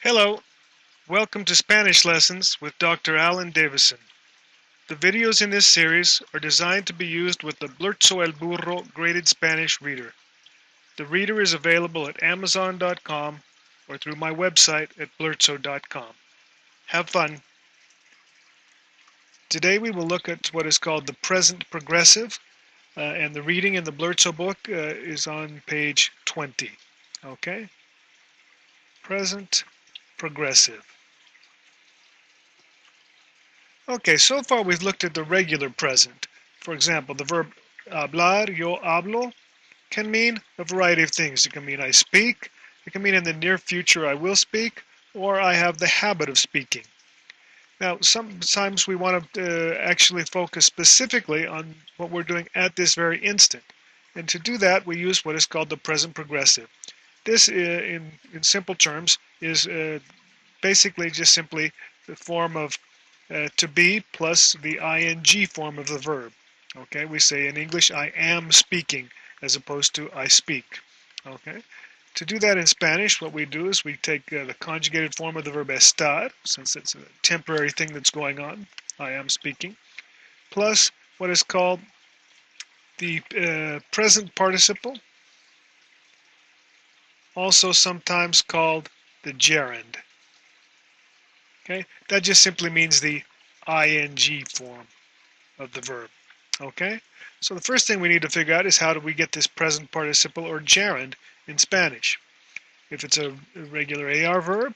Hello, welcome to Spanish Lessons with Dr. Alan Davison. The videos in this series are designed to be used with the Blurzo el Burro graded Spanish reader. The reader is available at Amazon.com or through my website at blurzo.com. Have fun. Today we will look at what is called the present progressive, and the reading in the Blurzo book is on page 20. Okay? Present progressive. Okay, so far we've looked at the regular present. For example, the verb hablar, yo hablo, can mean a variety of things. It can mean I speak, it can mean in the near future I will speak, or I have the habit of speaking. Now, sometimes we want to actually focus specifically on what we're doing at this very instant. And to do that, we use what is called the present progressive. This, in simple terms, is basically just simply the form of to be plus the ing form of the verb. Okay, we say in English, I am speaking, as opposed to I speak. Okay, to do that in Spanish, what we do is we take the conjugated form of the verb estar, since it's a temporary thing that's going on, I am speaking, plus what is called the present participle, also sometimes called the gerund. Okay, that just simply means the ing form of the verb. Okay, so the first thing we need to figure out is how do we get this present participle or gerund in Spanish. If it's a regular AR verb,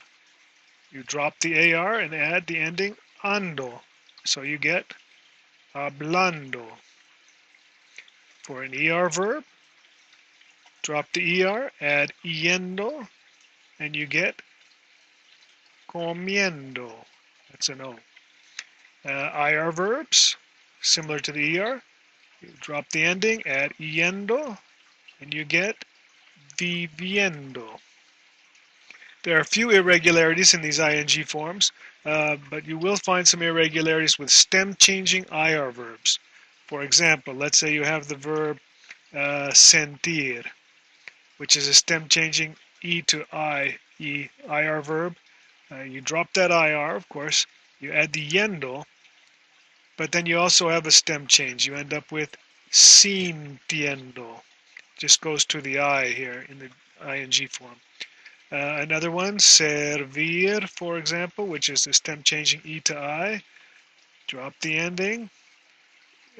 you drop the AR and add the ending ando. So you get hablando. For an ER verb, drop the ER, add yendo, and you get comiendo. That's an O. IR verbs, similar to the ER, you drop the ending, add yendo, and you get viviendo. There are a few irregularities in these ing forms, but you will find some irregularities with stem changing IR verbs. For example, let's say you have the verb sentir, which is a stem changing E to IR verb. You drop that IR, of course, you add the yendo, but then you also have a stem change. You end up with sintiendo. Just goes to the I here in the ing form. Another one, servir, for example, which is the stem changing E to I. Drop the ending,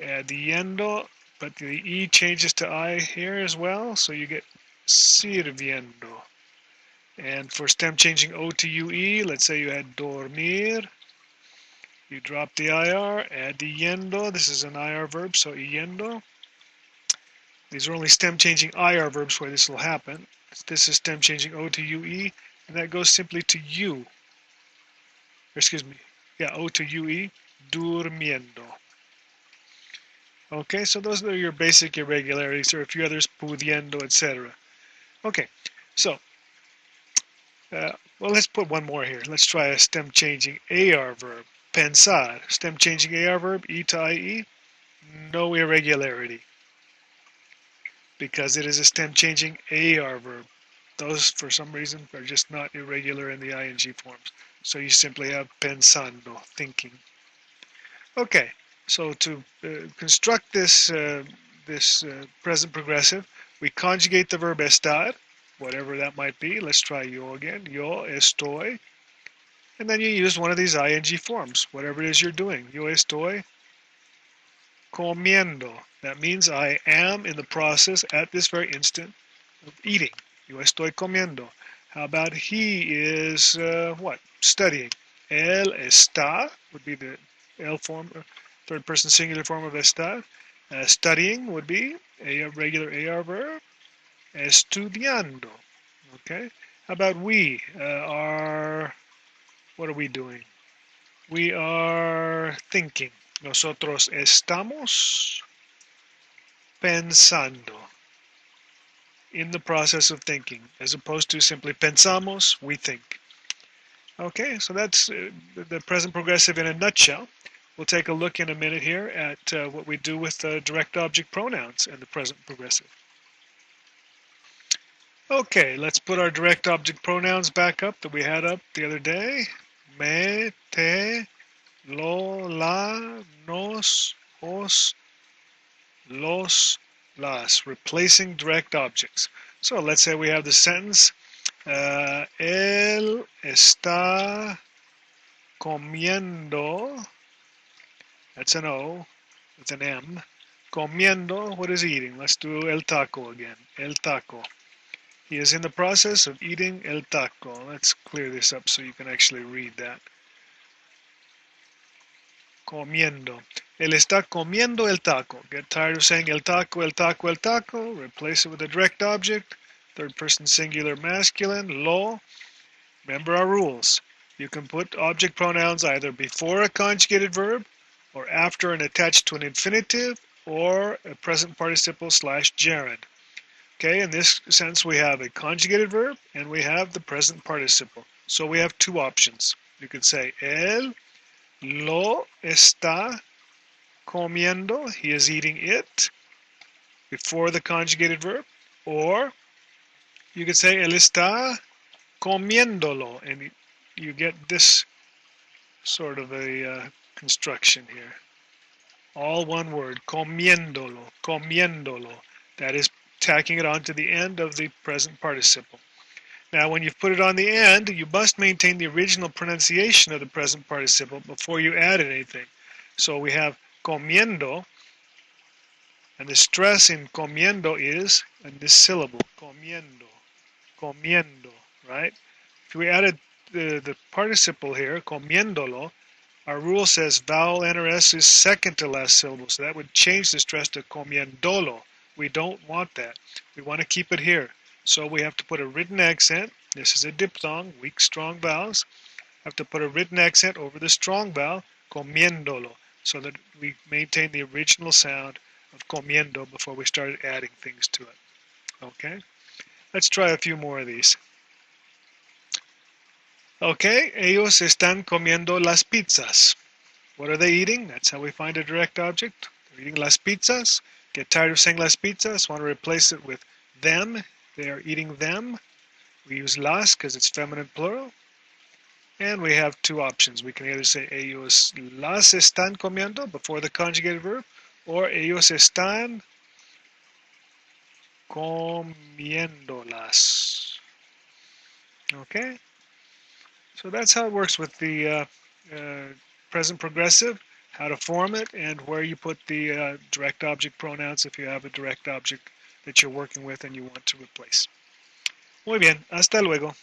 add the yendo, but the E changes to I here as well, so you get sirviendo. And for stem changing O to UE, let's say you had dormir, you drop the IR, add the yendo. This is an IR verb, so yendo. These are only stem changing IR verbs where this will happen. This is stem changing O to UE, and that goes simply to U. Excuse me, yeah, O to UE, durmiendo. Okay, so those are your basic irregularities. There are a few others, pudiendo, etc. Okay, so, well, let's put one more here. Let's try a stem changing AR verb. Pensar, stem changing AR verb, E to IE, no irregularity, because it is a stem changing AR verb. Those, for some reason, are just not irregular in the ing forms. So you simply have pensando, thinking. Okay, so to construct this present progressive, we conjugate the verb estar, whatever that might be. Let's try yo again. Yo estoy. And then you use one of these ing forms, whatever it is you're doing. Yo estoy comiendo. That means I am in the process at this very instant of eating. Yo estoy comiendo. How about he is what? Studying. Él está would be the L form, third person singular form of estar. Studying would be a regular AR verb. Estudiando. Okay. How about we are? What are we doing? We are thinking. Nosotros estamos pensando, in the process of thinking, as opposed to simply pensamos, we think. Okay, so that's the present progressive in a nutshell. We'll take a look in a minute here at what we do with direct object pronouns and the present progressive. Okay, let's put our direct object pronouns back up that we had up the other day. Me, te, lo, la, nos, os, los, las, replacing direct objects. So let's say we have the sentence, él está comiendo, that's an O with an M, comiendo, what is he eating? Let's do el taco again, el taco. He is in the process of eating el taco. Let's clear this up so you can actually read that. Comiendo. Él está comiendo el taco. Get tired of saying el taco, el taco, el taco. Replace it with a direct object. Third person singular masculine. Lo. Remember our rules. You can put object pronouns either before a conjugated verb or after and attached to an infinitive or a present participle / gerund. Okay, in this sense we have a conjugated verb and we have the present participle. So we have two options. You could say él lo está comiendo, he is eating it, before the conjugated verb, or you could say él está comiéndolo, and you get this sort of a construction here. All one word, comiéndolo, comiéndolo. That is tacking it on to the end of the present participle. Now, when you've put it on the end, you must maintain the original pronunciation of the present participle before you add anything. So we have comiendo, and the stress in comiendo is in this syllable, comiendo, comiendo, right? If we added the participle here, comiéndolo, our rule says vowel NRS is second to last syllable, so that would change the stress to comiendolo. We don't want that. We want to keep it here. So we have to put a written accent. This is a diphthong, weak, strong vowels. Have to put a written accent over the strong vowel, comiendolo, so that we maintain the original sound of comiendo before we started adding things to it. Okay? Let's try a few more of these. Okay, ellos están comiendo las pizzas. What are they eating? That's how we find a direct object. They're eating las pizzas. Get tired of saying las pizzas. Want to replace it with them. They are eating them. We use las because it's feminine plural. And we have two options. We can either say ellos las están comiendo before the conjugated verb, or ellos están comiéndolas. Okay? So that's how it works with the present progressive, how to form it, and where you put the direct object pronouns if you have a direct object that you're working with and you want to replace. Muy bien, hasta luego.